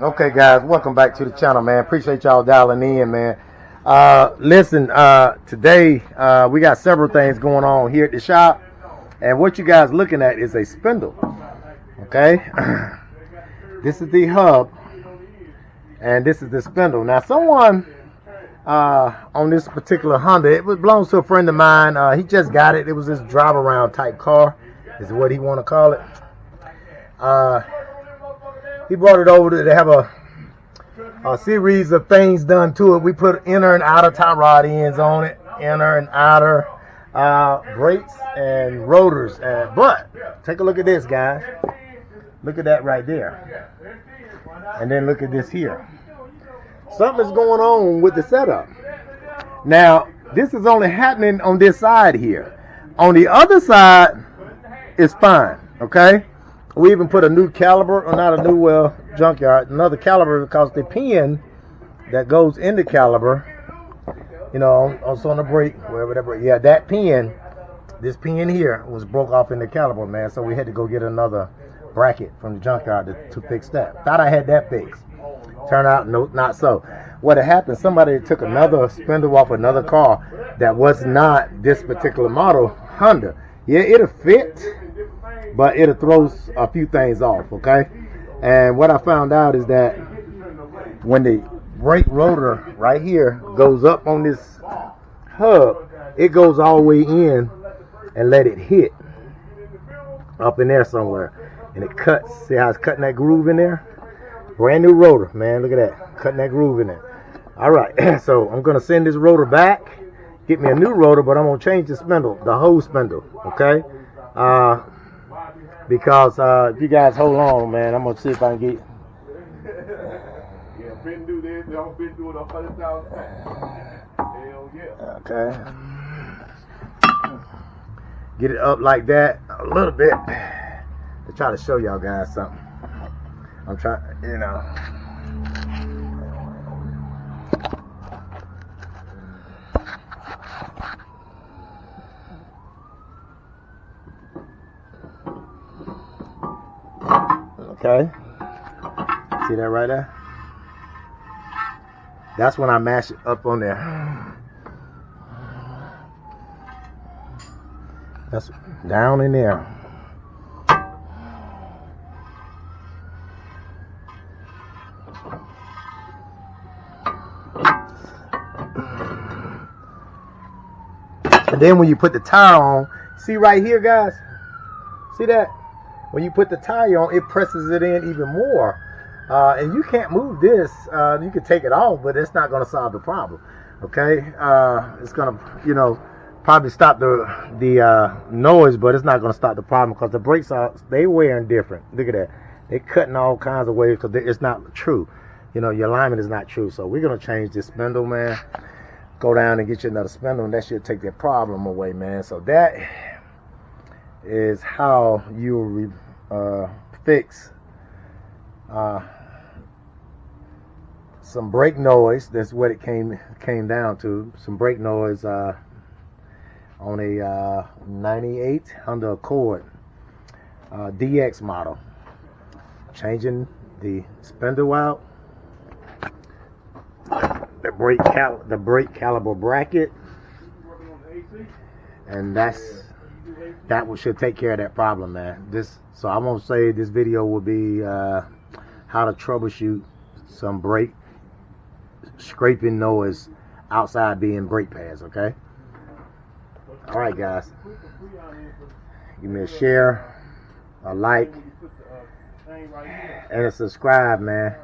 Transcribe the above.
Okay, guys, welcome back to the channel, man. Appreciate y'all dialing in, man. Listen, today we got several things going on here at the shop, and what you guys looking at is a spindle. Okay, this is the hub, and this is the spindle. Now, someone on this particular Honda, it belongs to a friend of mine. He just got it. It was this drive around type car, is what he want to call it. He brought it over to have a series of things done to it. We put inner and outer tie rod ends on it, inner and outer brakes and rotors. But take a look at this, guys. Look at that right there. And then look at this here. Something's going on with the setup. Now, this is only happening on this side here. On the other side, it's fine, okay? We even put a new caliper, or not a new, junkyard, another caliper, because the pin that goes in the caliper, you know, also on the brake, wherever that brake, yeah, that pin, this pin here was broke off in the caliper, man, so we had to go get another bracket from the junkyard to fix that. Thought I had that fixed. Turned out, no, not so. What had happened, somebody took another spindle off another car that was not this particular model, Honda. Yeah, it'll fit, but it'll throw a few things off, okay? And what I found out is that when the brake rotor right here goes up on this hub, it goes all the way in and let it hit up in there somewhere. And it cuts. See how it's cutting that groove in there? Brand new rotor, man. Look at that. Cutting that groove in there. All right. So I'm going to send this rotor back, get me a new rotor, but I'm going to change the spindle, the whole spindle, okay? Because if you guys hold on, man, I'm going to see if I can get... Yeah, been do this. I've been doing 100,000. Hell yeah. Okay. Get it up like that a little bit to try to show y'all guys something. I'm trying, you know. Okay. See that right there? That's when I mash it up on there. That's down in there. And then when you put the tire on, see right here, guys? See that? When you put the tire on, it presses it in even more. And you can't move this. You can take it off, but it's not going to solve the problem. Okay? It's going to, you know, probably stop the noise, but it's not going to stop the problem because the brakes they wearing different. Look at that. They're cutting all kinds of ways because it's not true. You know, your alignment is not true. So we're going to change this spindle, man. Go down and get you another spindle, and that should take that problem away, man. So that is how you fix some brake noise. That's what it came down to. Some brake noise on a 98 Honda Accord DX model. Changing the spindle out, the brake caliper bracket, and that should take care of that problem, man. So I'm gonna say this video will be how to troubleshoot some brake scraping noise outside being brake pads. Okay. All right, guys. Give me a share, a like, and a subscribe, man.